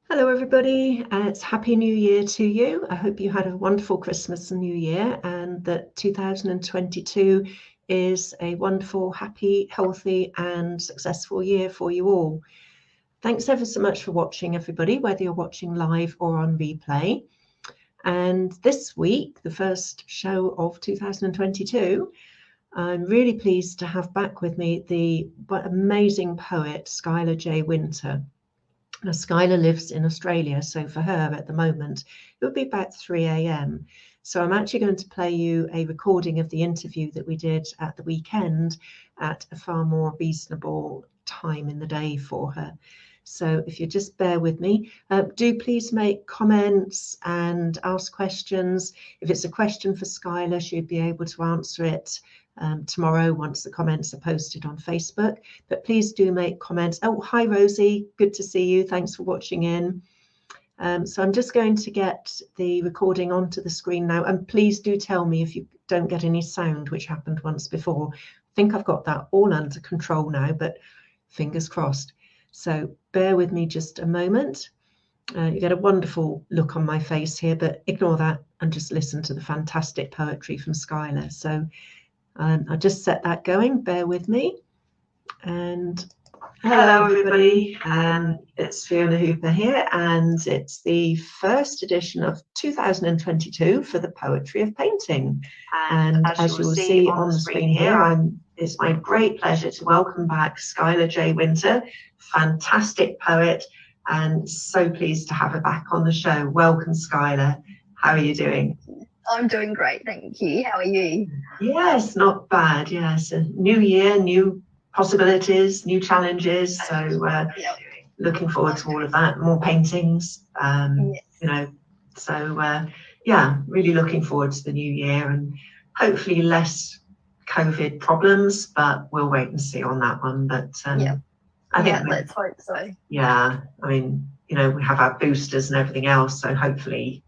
Hello, everybody. It's Happy New Year to you. I hope you had a wonderful Christmas and New Year, and that 2022 is a wonderful, happy, healthy, and successful year for you all. Thanks ever so much for watching, everybody, whether you're watching live or on replay. And this week, the first show of 2022, I'm really pleased to have back with me the amazing poet, Skylar J Wynter. Now, Skylar lives in Australia, so for her at the moment, it would be about 3 a.m. So I'm actually going to play you a recording of the interview that we did at the weekend at a far more reasonable time in the day for her. So if you just bear with me, do please make comments and ask questions. If it's a question for Skylar, she'd be able to answer it tomorrow once the comments are posted on Facebook. But please do make comments. Oh, hi Rosie, good to see you. Thanks for watching in. So I'm just going to get the recording onto the screen now, and please do tell me if you don't get any sound, which happened once before. I think I've got that all under control now, but fingers crossed. So bear with me just a moment. You get a wonderful look on my face here, but ignore that and just listen to the fantastic poetry from Skylar. So I'll just set that going, bear with me. And hello everybody, it's Fiona Hooper here, and it's the first edition of 2022 for the Poetry of Painting. And as you will see on the screen here, it's my great pleasure to welcome back Skylar J Wynter, fantastic poet, and so pleased to have her back on the show. Welcome, Skylar. How are you doing? I'm doing great, thank you. How are you? Yes, not bad. Yes, a new year, new possibilities, new challenges. So looking forward to all of that. More paintings, Yes. you know. So yeah, really looking forward to the new year and hopefully less COVID problems. But we'll wait and see on that one. But I think let's hope so. Yeah, I mean, we have our boosters and everything else, so hopefully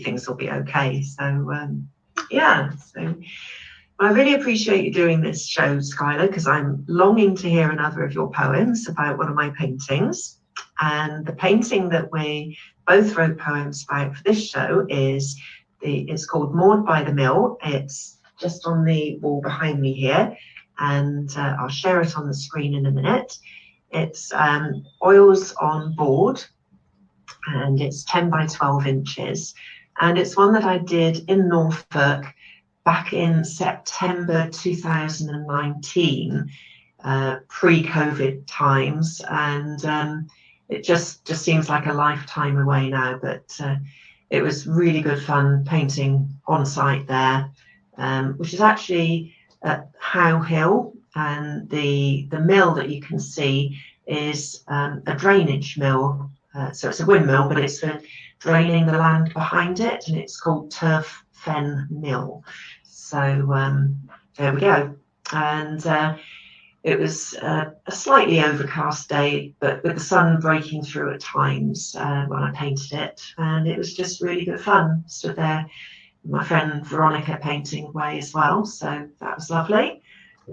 things will be okay. So so I really appreciate you doing this show, Skylar, because I'm longing to hear another of your poems about one of my paintings. And the painting that we both wrote poems about for this show it's called Moored by the Mill. It's just on the wall behind me here, and I'll share it on the screen in a minute. It's oils on board, and it's 10 by 12 inches. And it's one that I did in Norfolk back in September 2019, pre-COVID times. And it just seems like a lifetime away now, but it was really good fun painting on site there, which is actually at How Hill. And the mill that you can see is a drainage mill. So it's a windmill, but it's for draining the land behind it, and it's called Turf Fen Mill. So there we go. And it was a slightly overcast day, but with the sun breaking through at times when I painted it, and it was just really good fun. Stood there, my friend Veronica painting away as well, so that was lovely.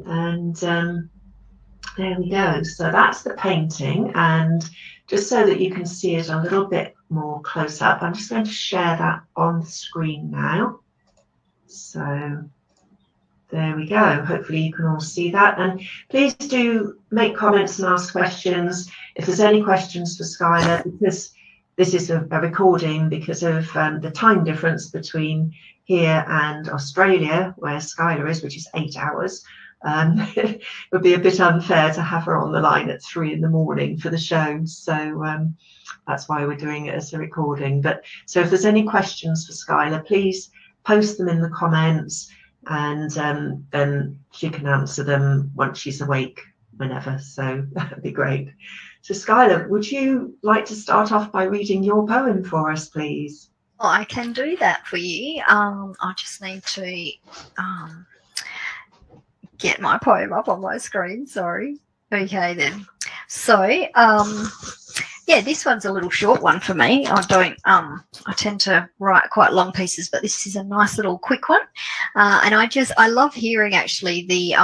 And there we go. So that's the painting, and just so that you can see it a little bit more close up, I'm just going to share that on the screen now. So there we go. Hopefully you can all see that. And please do make comments and ask questions. If there's any questions for Skylar, because this is a recording because of the time difference between here and Australia, where Skylar is, which is 8 hours. It would be a bit unfair to have her on the line at 3 in the morning for the show. So that's why we're doing it as a recording. But so if there's any questions for Skylar, please post them in the comments, and then she can answer them once she's awake, whenever. So that'd be great. So Skylar, would you like to start off by reading your poem for us, please? Well, I can do that for you. I just need to get my poem up on my screen. Sorry. Okay then. So yeah, this one's a little short one for me. I tend to write quite long pieces, but this is a nice little quick one. And I love hearing actually the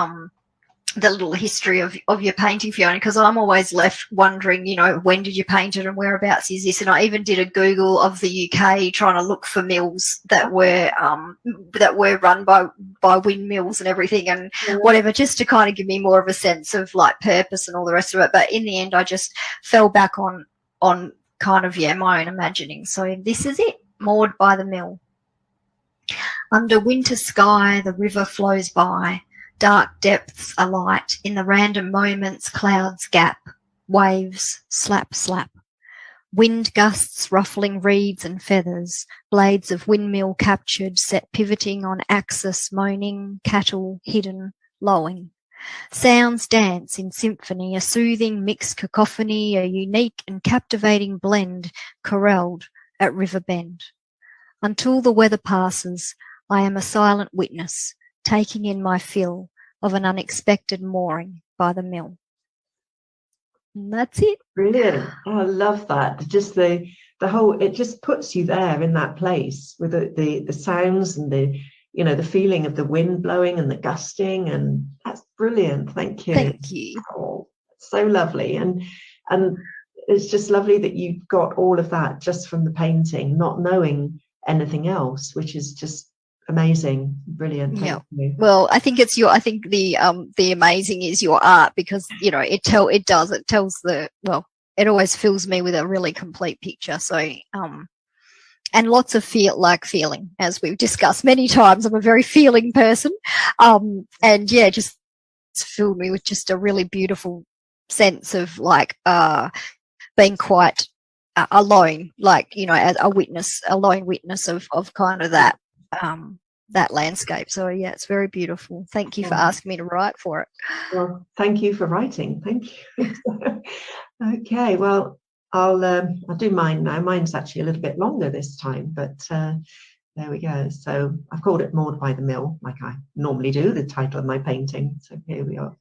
the little history of your painting, Fiona, because I'm always left wondering, you know, when did you paint it and whereabouts is this? And I even did a Google of the UK trying to look for mills that were run by windmills and everything and whatever, just to kind of give me more of a sense of like purpose and all the rest of it. But in the end, I just fell back on kind of my own imagining. So this is it, moored by the mill. Under winter sky, the river flows by. Dark depths alight, in the random moments clouds gap, waves slap slap. Wind gusts ruffling reeds and feathers, blades of windmill captured, set pivoting on axis, moaning, cattle hidden, lowing. Sounds dance in symphony, a soothing mixed cacophony, a unique and captivating blend, chorelled at River Bend. Until the weather passes, I am a silent witness, taking in my fill of an unexpected mooring by the mill. And that's it. Brilliant. Oh, I love that. Just the whole, it just puts you there in that place with the sounds and the feeling of the wind blowing and the gusting, and that's brilliant. Thank you. Thank you. Oh, so lovely. And it's just lovely that you've got all of that just from the painting, not knowing anything else, which is just amazing. Brilliant. Thank you. Well, I think the amazing is your art, because it always fills me with a really complete picture. So and lots of feeling, as we've discussed many times. I'm a very feeling person, and just filled me with just a really beautiful sense of being quite alone, as a lone witness of kind of that landscape. So it's very beautiful. Thank you for asking me to write for it. Well, thank you for writing. Thank you. Okay, well, I'll do mine now. Mine's actually a little bit longer this time, but there we go. So I've called it Moored by the Mill, like I normally do, the title of my painting. So here we are.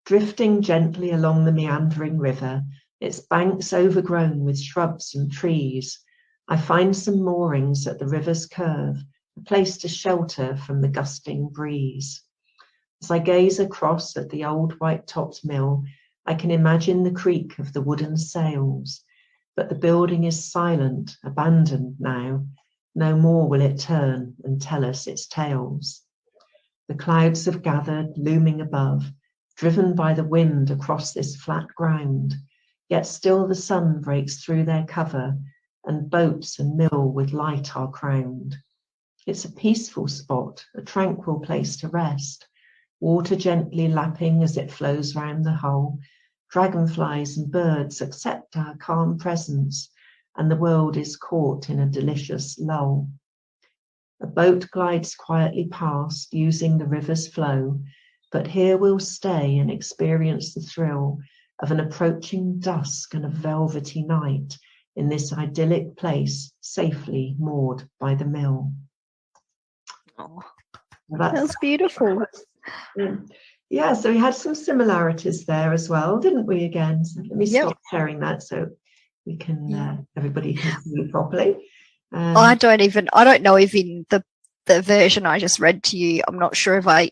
Drifting gently along the meandering river, its banks overgrown with shrubs and trees, I find some moorings at the river's curve, a place to shelter from the gusting breeze. As I gaze across at the old white-topped mill, I can imagine the creak of the wooden sails, but the building is silent, abandoned now. No more will it turn and tell us its tales. The clouds have gathered, looming above, driven by the wind across this flat ground, yet still the sun breaks through their cover, and boats and mill with light are crowned. It's a peaceful spot, a tranquil place to rest, water gently lapping as it flows round the hull. Dragonflies and birds accept our calm presence, and the world is caught in a delicious lull. A boat glides quietly past, using the river's flow, but here we'll stay and experience the thrill of an approaching dusk and a velvety night in this idyllic place, safely moored by the mill. Oh, that's beautiful. Yeah, so we had some similarities there as well, didn't we? Again, so let me stop sharing that so we can everybody can see you properly. I don't know if in the version I just read to you, I'm not sure if I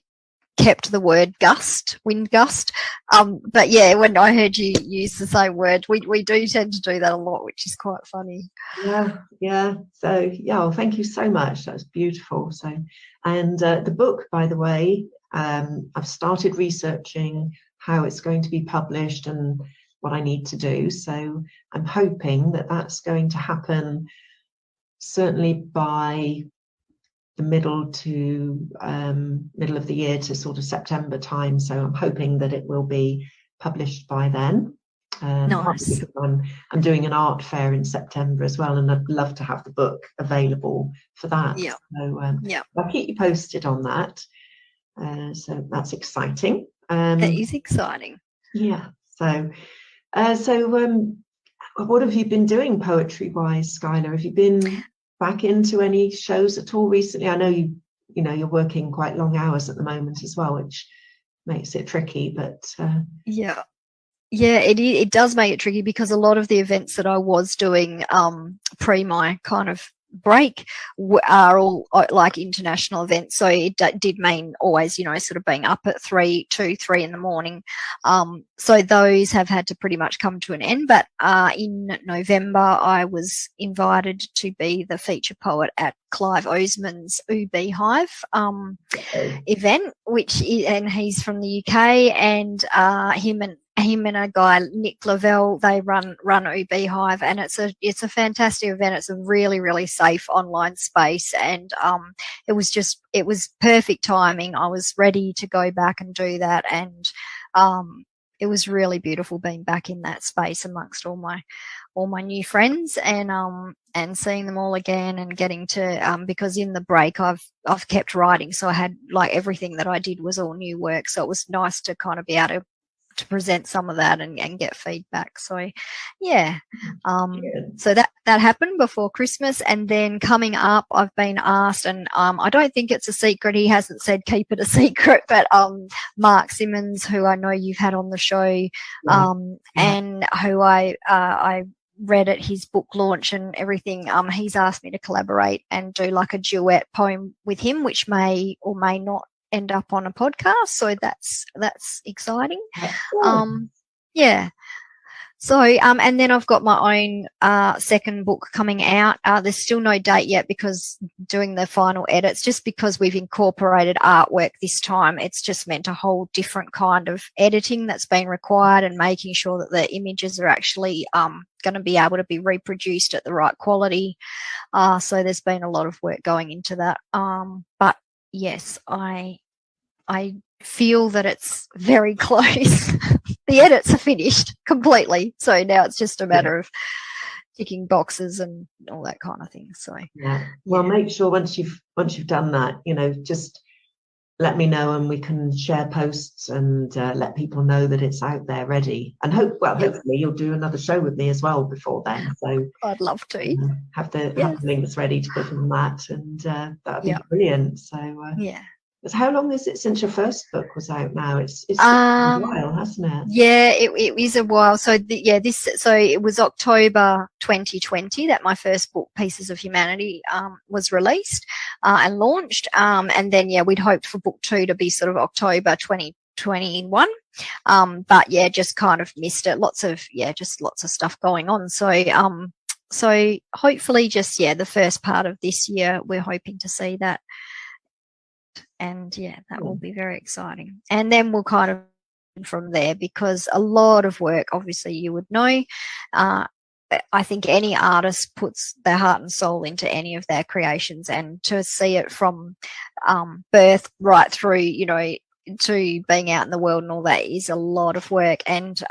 kept the word gust, wind gust. But when I heard you use the same word, we do tend to do that a lot, which is quite funny. Yeah. So well, thank you so much. That was beautiful. So, and the book, by the way, I've started researching how it's going to be published and what I need to do. So I'm hoping that that's going to happen certainly by the middle of the year to sort of September time. So I'm hoping that it will be published by then. Nice. Because I'm doing an art fair in September as well, and I'd love to have the book available for that. Yeah. So I'll keep you posted on that. So that's exciting. It is exciting. Yeah. So what have you been doing poetry-wise, Skylar? Have you been back into any shows at all recently? I know you're working quite long hours at the moment as well, which makes it tricky, but it does make it tricky, because a lot of the events that I was doing pre my kind of break are all like international events. So it did mean always, sort of being up at 3 in the morning. So those have had to pretty much come to an end. But in November, I was invited to be the feature poet at Clive Oseman's Beehive event, and he's from the UK, and him and a guy, Nick Lavelle, they run Beehive, and it's a fantastic event. It's a really, really safe online space, and it was perfect timing. I was ready to go back and do that, and it was really beautiful being back in that space amongst all my new friends, and seeing them all again, and getting to because in the break I've kept writing, so I had like everything that I did was all new work, so it was nice to kind of be able to present some of that and get feedback. So yeah, so that happened before Christmas. And then coming up, I've been asked, and I don't think it's a secret, he hasn't said keep it a secret, but Mark Simmons, who I know you've had on the show, and who I read at his book launch and everything, he's asked me to collaborate and do like a duet poem with him, which may or may not end up on a podcast, so that's exciting. Yeah. So and then I've got my own second book coming out. There's still no date yet because doing the final edits, just because we've incorporated artwork this time, it's just meant a whole different kind of editing that's been required, and making sure that the images are actually going to be able to be reproduced at the right quality. So there's been a lot of work going into that. But yes, I feel that it's very close. The edits are finished completely, so now it's just a matter of ticking boxes and all that kind of thing. So make sure once you've done that, just let me know, and we can share posts and let people know that it's out there ready. And hopefully you'll do another show with me as well before then. So I'd love to have the links ready to put on that, and that'd be brilliant. So how long is it since your first book was out now? It's a while, hasn't it? Yeah, it is a while. So it was October 2020 that my first book, Pieces of Humanity, was released and launched. And then we'd hoped for book 2 to be sort of October 2021. But just kind of missed it. Lots of stuff going on. So hopefully just the first part of this year, we're hoping to see that. And that will be very exciting. And then we'll kind of from there, because a lot of work, obviously you would know, I think any artist puts their heart and soul into any of their creations, and to see it from birth right through, to being out in the world and all that is a lot of work. And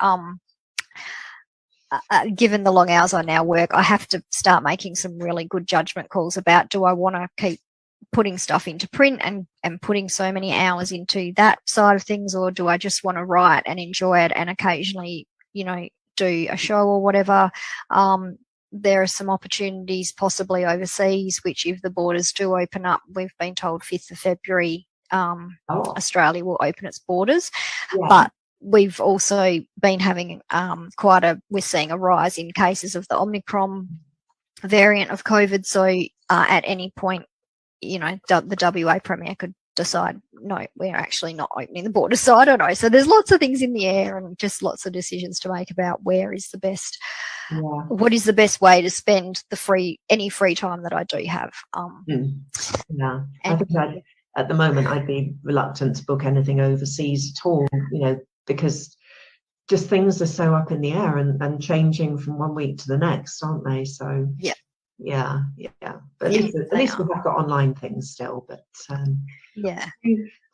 given the long hours I now work, I have to start making some really good judgment calls about, do I want to keep putting stuff into print and putting so many hours into that side of things, or do I just want to write and enjoy it and occasionally, do a show or whatever? There are some opportunities possibly overseas, which if the borders do open up, we've been told 5th of February, Australia will open its borders. But we've also been having we're seeing a rise in cases of the Omicron variant of COVID. So at any point, the WA Premier could decide, no, we're actually not opening the border. So I don't know. So there's lots of things in the air, and just lots of decisions to make about where is the best, what is the best way to spend any free time that I do have. I think at the moment I'd be reluctant to book anything overseas at all, because just things are so up in the air and changing from one week to the next, aren't they? So but at least we've got online things still. But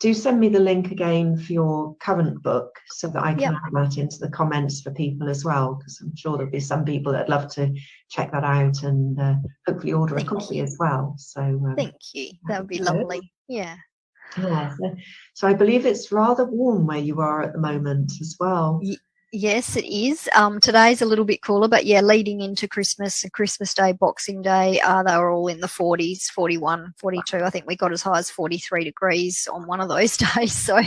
do send me the link again for your current book, so that I can add that into the comments for people as well, because I'm sure there'll be some people that'd love to check that out and hopefully order a copy as well. So thank you, that would be lovely. So I believe it's rather warm where you are at the moment as well. Yes, it is. Today's a little bit cooler, but leading into Christmas and Christmas Day, Boxing Day, they were all in the 40s, 41, 42. I think we got as high as 43 degrees on one of those days. So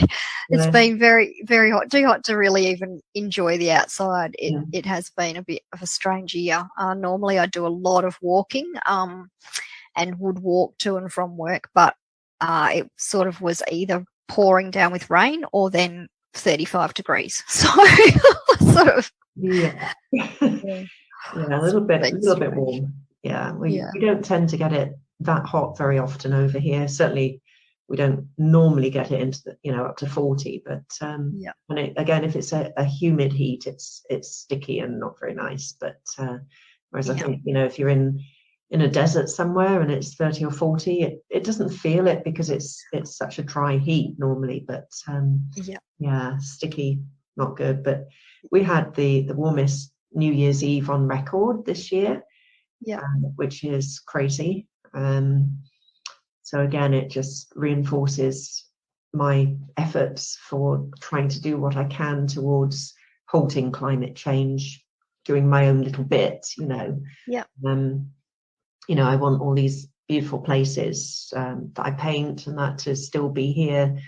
it's been very, very hot. Too hot to really even enjoy the outside. It has been a bit of a strange year. Normally I do a lot of walking. and would walk to and from work, but it sort of was either pouring down with rain or then 35 degrees. So sort of Yeah. Yeah, a little bit warm. Yeah, we don't tend to get it that hot very often over here. Certainly we don't normally get it into the, up to 40, but and again, if it's a humid heat, it's sticky and not very nice. But whereas I think, if you're in a desert somewhere and it's 30 or 40, it doesn't feel it because it's such a dry heat normally. But sticky, not good. But we had the warmest New Year's Eve on record this year, which is crazy. So again, it just reinforces my efforts for trying to do what I can towards halting climate change, doing my own little bit, I want all these beautiful places that I paint and that to still be here,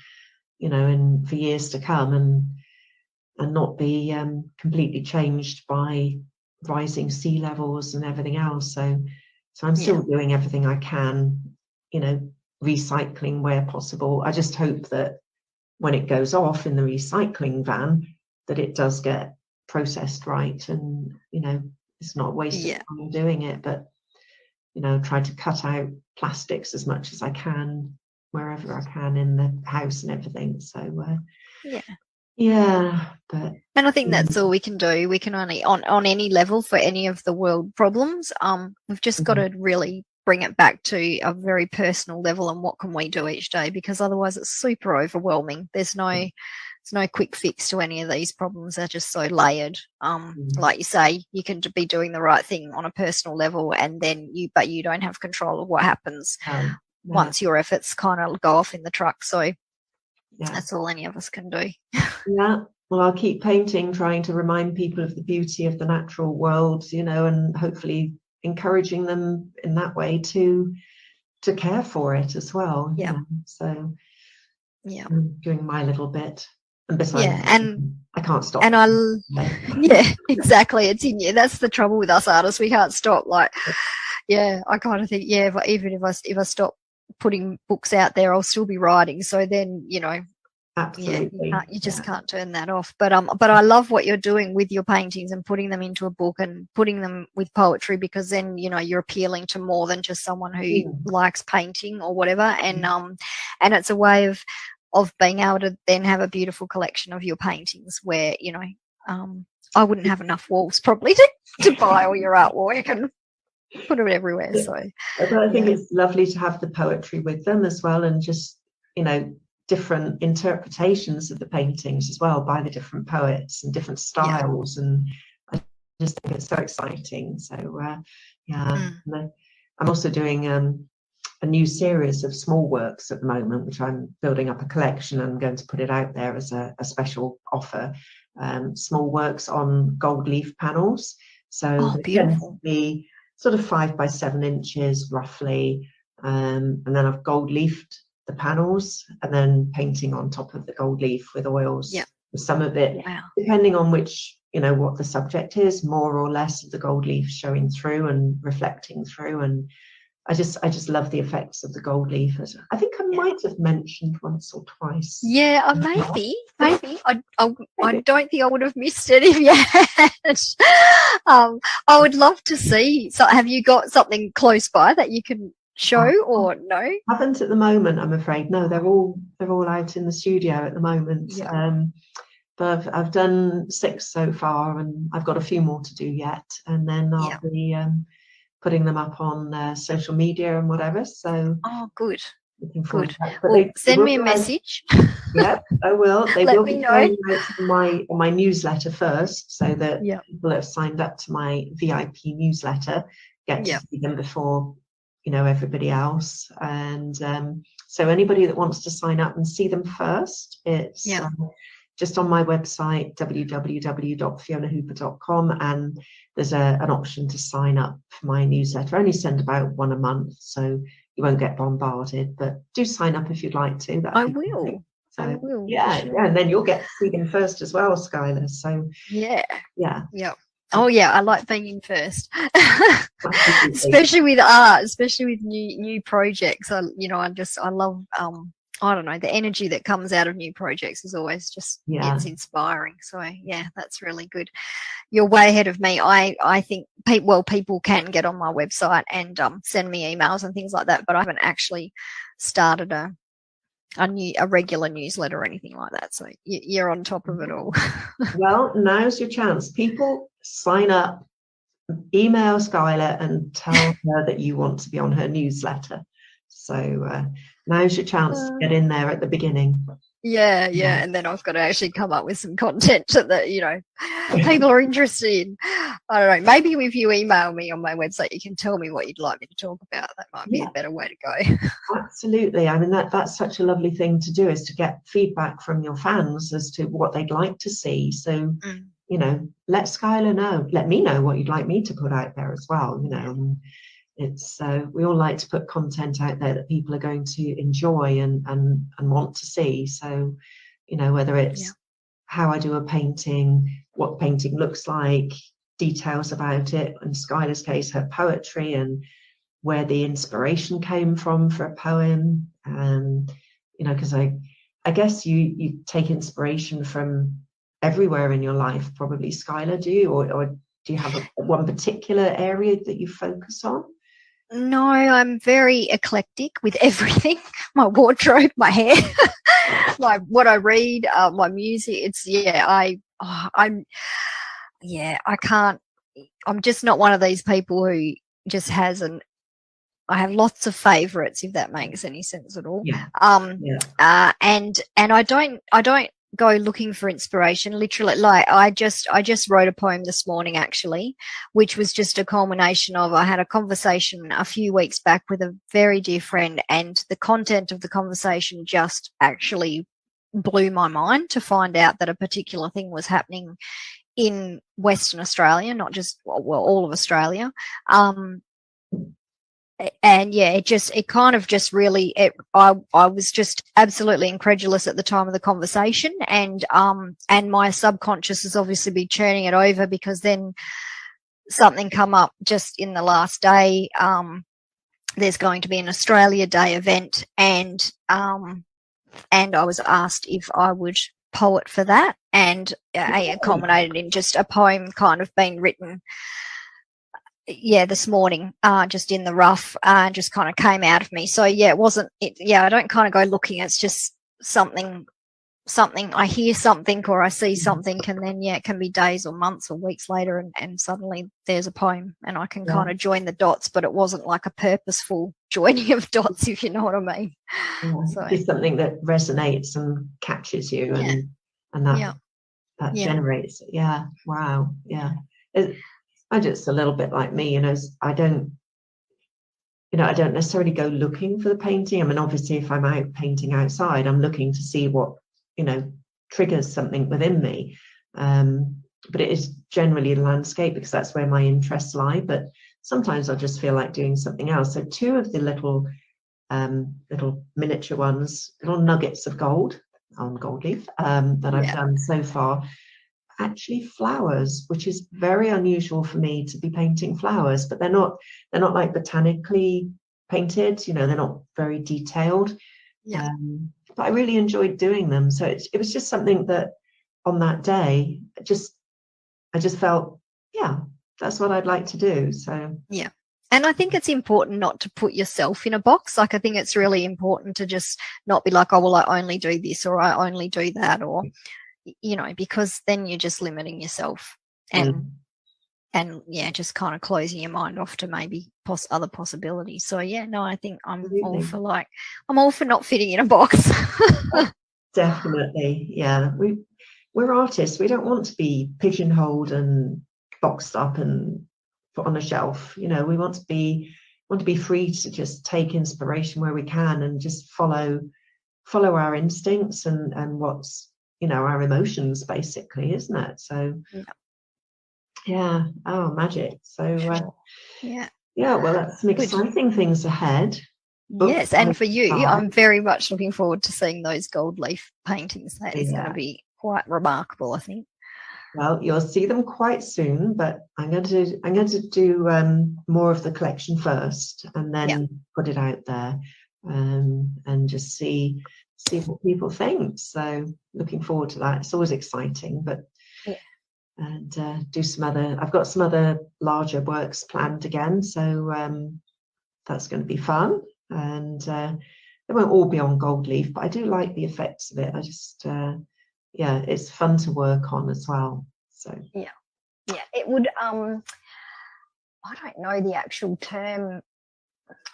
and for years to come, and not be completely changed by rising sea levels and everything else. So I'm still doing everything I can, recycling where possible. I just hope that when it goes off in the recycling van, that it does get processed right, and it's not wasted time doing it, but try to cut out plastics as much as I can wherever I can in the house and everything. So but and I think that's all we can do. We can only on any level for any of the world problems, we've just got to really bring it back to a very personal level, and what can we do each day, because otherwise it's super overwhelming. There's no quick fix to any of these problems. They're just so layered. Like you say, you can be doing the right thing on a personal level, and then you don't have control of what happens once your efforts kind of go off in the truck. So that's all any of us can do. Well, I'll keep painting, trying to remind people of the beauty of the natural world, and hopefully encouraging them in that way to care for it as well. So I'm doing my little bit, and besides, and I can't stop. And exactly, it's in you. That's the trouble with us artists. We can't stop. Like, I kind of think, even if I stop putting books out there, I'll still be writing. So then, absolutely, you just can't turn that off. But I love what you're doing with your paintings and putting them into a book and putting them with poetry, because then you're appealing to more than just someone who likes painting or whatever. And it's a way of being able to then have a beautiful collection of your paintings where I wouldn't have enough walls probably to buy all your artwork and put it everywhere. So but I think it's lovely to have the poetry with them as well, and just different interpretations of the paintings as well by the different poets and different styles, and I just think it's so exciting. So I'm also doing a new series of small works at the moment, which I'm building up a collection and going to put it out there as a special offer. Small works on gold leaf panels. So they tend to be sort of 5 by 7 inches roughly, and then I've gold leafed the panels and then painting on top of the gold leaf with oils. Some of it, depending on which, what the subject is, more or less of the gold leaf showing through and reflecting through. And I just love the effects of the gold leaf. I think I might have mentioned once or twice. Yeah, maybe. I don't think I would have missed it if you had. I would love to see. So, have you got something close by that you can show, or no? Haven't at the moment, I'm afraid. No, they're all out in the studio at the moment. But I've done 6 so far, and I've got a few more to do yet, and then I'll be putting them up on social media and whatever. So good. Well, send me a message. I will. They will be going out on my newsletter first, so that people that have signed up to my VIP newsletter get to see them before everybody else. And so anybody that wants to sign up and see them first, it's just on my website, www.fionahooper.com, and there's an option to sign up for my newsletter. I only send about 1 a month, so you won't get bombarded, but do sign up if you'd like to. I will. So, I will. And then you'll get to see them first as well, Skylar. So Oh yeah, I like being in first, Absolutely. especially with art, especially with new projects. I love I don't know, the energy that comes out of new projects is always just Yeah. it's inspiring. So yeah, that's really good. You're way ahead of me. I think people can get on my website and send me emails and things like that, but I haven't actually started a regular newsletter or anything like that. So you're on top of it all. Well, now's your chance. People, sign up, email Skylar and tell her that you want to be on her newsletter. So now's your chance to get in there at the beginning. Yeah, and then I've got to actually come up with some content that people are interested in. I don't know. Maybe if you email me on my website, you can tell me what you'd like me to talk about. That might be a better way to go. Absolutely. I mean, that's such a lovely thing to do, is to get feedback from your fans as to what they'd like to see. So, let Skylar know. Let me know what you'd like me to put out there as well. It's we all like to put content out there that people are going to enjoy and want to see. So, whether it's how I do a painting, what the painting looks like, details about it, in Skylar's case, her poetry, and where the inspiration came from for a poem. Because I guess you take inspiration from everywhere in your life, probably, Skylar. Do you, or do you have one particular area that you focus on? No, I'm very eclectic with everything. My wardrobe, my hair, what I read, my music. I'm just not one of these people who just has I have lots of favorites, if that makes any sense at all. And I don't go looking for inspiration. Literally, like I just wrote a poem this morning, actually, which was just a culmination of, I had a conversation a few weeks back with a very dear friend, and the content of the conversation just actually blew my mind to find out that a particular thing was happening in Western Australia, not just all of Australia. And I was just absolutely incredulous at the time of the conversation, and my subconscious has obviously been churning it over, because then something come up just in the last day. There's going to be an Australia Day event, and I was asked if I would poet for that, and it culminated in just a poem kind of being written this morning, just in the rough, just kind of came out of me. So I don't kind of go looking. It's just something I hear something or I see something, and then it can be days or months or weeks later, and suddenly there's a poem, and I can kind of join the dots, but it wasn't like a purposeful joining of dots, if you know what I mean. So it's something that resonates and catches you, and that generates it. Wow. I'm just a little bit like me, I don't necessarily go looking for the painting. I mean, obviously, if I'm out painting outside, I'm looking to see what, triggers something within me. But it is generally the landscape, because that's where my interests lie. But sometimes I just feel like doing something else. So two of the little miniature ones, little nuggets of gold on gold leaf, that I've done so far, actually flowers, which is very unusual for me to be painting flowers, but they're not like botanically painted, they're not very detailed. But I really enjoyed doing them. So it was just something that on that day, I just felt, that's what I'd like to do. So and I think it's important not to put yourself in a box. Like, I think it's really important to just not be like, oh, well, I only do this, or I only do that, or because then you're just limiting yourself, and just kind of closing your mind off to maybe other possibilities. So I think I'm all for not fitting in a box. Definitely. We're artists. We don't want to be pigeonholed and boxed up and put on a shelf. We want to be free to just take inspiration where we can, and just follow our instincts and what's our emotions, basically, isn't it? So magic. So well, that's some exciting things ahead. Yes, and for you, I'm very much looking forward to seeing those gold leaf paintings. That is going to be quite remarkable, I think. Well, you'll see them quite soon, but I'm going to do more of the collection first, and then put it out there, and just see what people think. So looking forward to that. It's always exciting, but and do some other. I've got some other larger works planned again, so that's going to be fun, and they won't all be on gold leaf, but I do like the effects of it. I just it's fun to work on as well. So it would I don't know the actual term.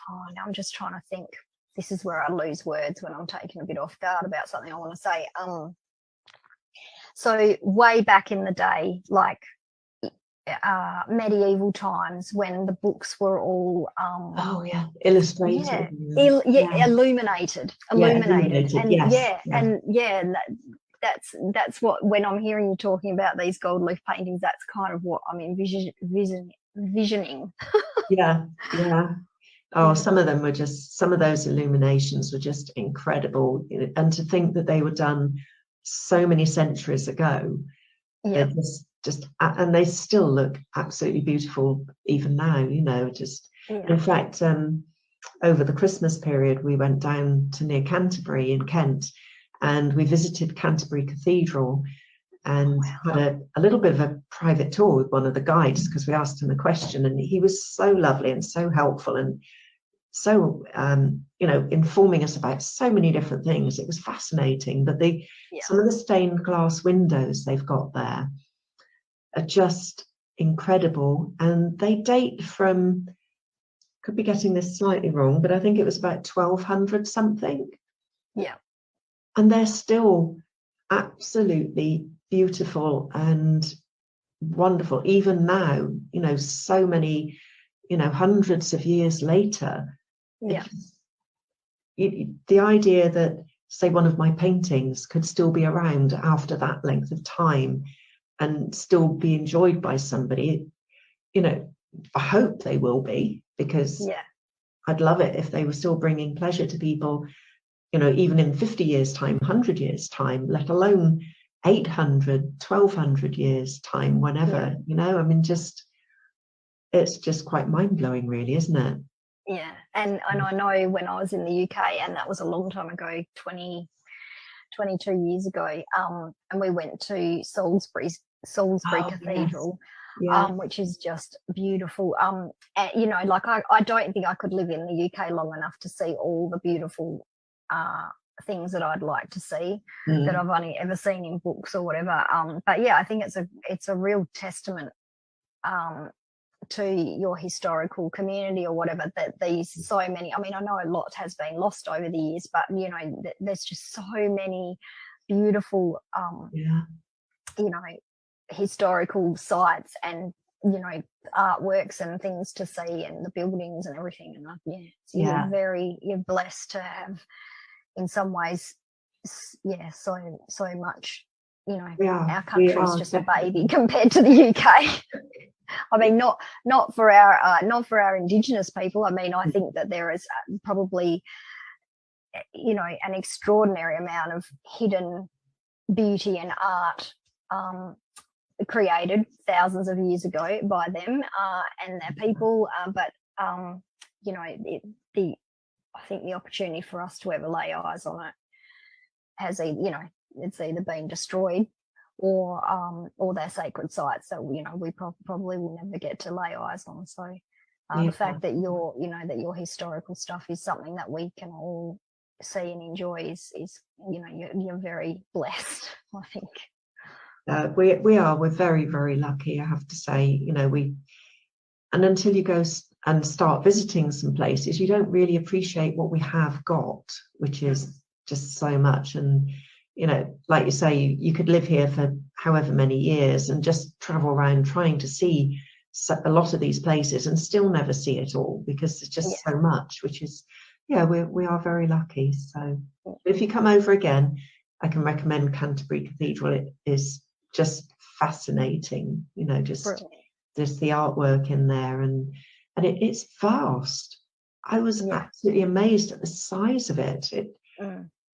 Now I'm just trying to think. This is where I lose words when I'm taken a bit off guard about something I want to say. So way back in the day, like medieval times, when the books were all illustrated, illuminated, and that's what, when I'm hearing you talking about these gold leaf paintings, that's kind of what I'm visioning. Some of them were just, some of those illuminations were just incredible, and to think that they were done so many centuries ago, they're just and they still look absolutely beautiful even now, in fact, over the Christmas period we went down to near Canterbury in Kent, and we visited Canterbury Cathedral, and had a little bit of a private tour with one of the guides, because we asked him a question, and he was so lovely and so helpful, and so informing us about so many different things. It was fascinating. But some of the stained glass windows they've got there are just incredible, and they date from, could be getting this slightly wrong, but I think it was about 1200 something. And they're still absolutely beautiful and wonderful even now, so many, hundreds of years later. The idea that, say, one of my paintings could still be around after that length of time and still be enjoyed by somebody, I hope they will be, because I'd love it if they were still bringing pleasure to people, even in 50 years time, 100 years time, let alone 800, 1200 years time, whenever. It's just quite mind-blowing, really, isn't it? And I know when I was in the UK, and that was a long time ago, 22 years ago, and we went to Salisbury Cathedral, which is just beautiful. Like I don't think I could live in the UK long enough to see all the beautiful things that I'd like to see, that I've only ever seen in books or whatever. But I think it's a real testament to your historical community or whatever, that these so many, I mean, I know a lot has been lost over the years, but there's just so many beautiful historical sites and artworks and things to see, and the buildings and everything. And you're blessed to have, in some ways, so much. Our country's just a baby compared to the UK. I mean, not for our Indigenous people. I mean, I think that there is probably, an extraordinary amount of hidden beauty and art created thousands of years ago by them and their people. But I think the opportunity for us to ever lay eyes on it has, it's either been destroyed or their sacred sites that we probably will never get to lay eyes on. So the fact that your historical stuff is something that we can all see and enjoy is you're very blessed, I think. We're very, very lucky, I have to say. And until you go and start visiting some places, you don't really appreciate what we have got, which is just so much. And like you say, you could live here for however many years and just travel around trying to see a lot of these places and still never see it all, because there's just so much, which is, we are very lucky. So if you come over again, I can recommend Canterbury Cathedral. It is just fascinating, just the artwork in there, and it's vast. I was absolutely amazed at the size of it.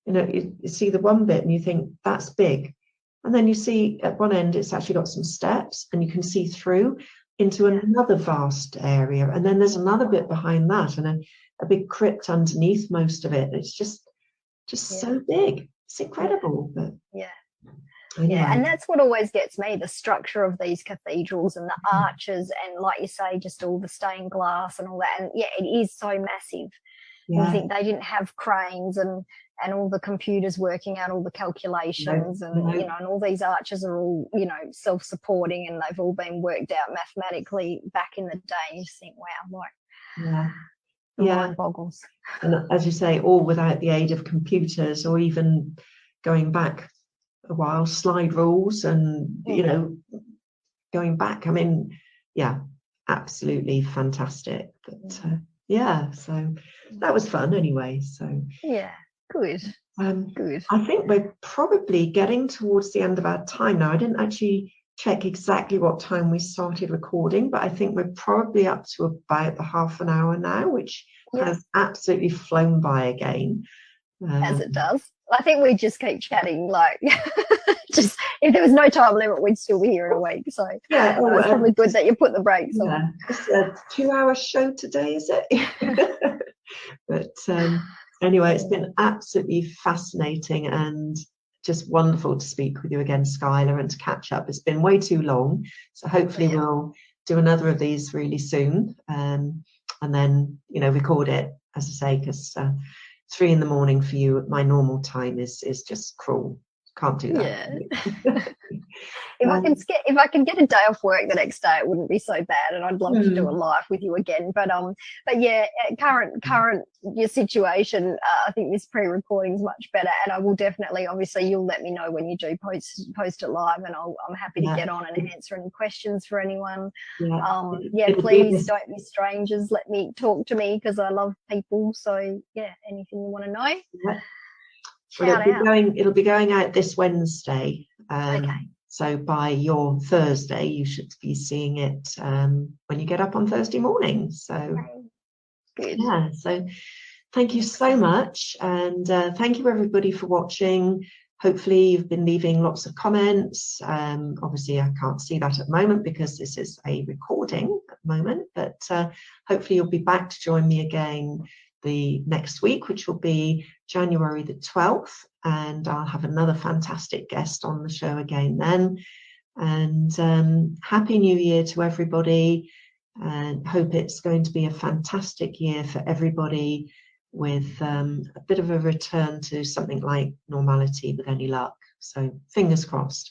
You see the one bit and you think that's big, And then you see at one end, it's actually got some steps, and you can see through into another vast area. And then there's another bit behind that, and a big crypt underneath most of it. It's just so big. It's incredible. But anyway. Yeah, and that's what always gets me, the structure of these cathedrals and the arches, and like you say, just all the stained glass and all that. And it is so massive. You think they didn't have cranes and all the computers working out all the calculations, and you know, and all these arches are all, you know, self-supporting, and they've all been worked out mathematically back in the day. You just think, wow, like mind boggles. And as you say, all without the aid of computers, or even going back a while, slide rules, and you know, going back. I mean, absolutely fantastic. But so that was fun anyway. So good. Good. I think we're probably getting towards the end of our time now. I didn't actually check exactly what time we started recording, but I think we're probably up to about the half an hour now, which has absolutely flown by again. As it does. I think we just keep chatting, like, just if there was no time limit, we'd still be here in a week. So it's probably good that you put the brakes on. It's a 2-hour show today, is it? But anyway, it's been absolutely fascinating and just wonderful to speak with you again, Skylar, and to catch up. It's been way too long, so hopefully we'll do another of these really soon, and then, you know, record it, as I say, because 3 a.m. for you at my normal time is just cruel. Can't do that. If I can get a day off work the next day, it wouldn't be so bad, and I'd love to do a live with you again. But current your situation, I think this pre-recording is much better, and I will definitely, obviously, you'll let me know when you do post it live, and I'm happy to get on and answer any questions for anyone. Please don't be strangers. Let me talk to me, because I love people. So anything you want to know. It'll be going out this Wednesday. So by your Thursday, you should be seeing it when you get up on Thursday morning. So good. So thank you so much, and thank you everybody for watching. Hopefully you've been leaving lots of comments. Obviously I can't see that at the moment because this is a recording at the moment, but hopefully you'll be back to join me again the next week, which will be January the 12th, and I'll have another fantastic guest on the show again then. And Happy New Year to everybody, and hope it's going to be a fantastic year for everybody, with a bit of a return to something like normality with any luck. So fingers crossed.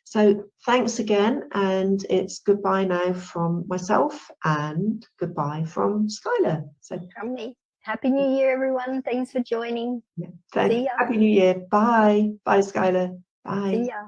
So thanks again, and it's goodbye now from myself, and goodbye from Skylar. So from me. Happy New Year, everyone. Thanks for joining. See ya. Happy New Year. Bye. Bye, Skylar. Bye. See ya.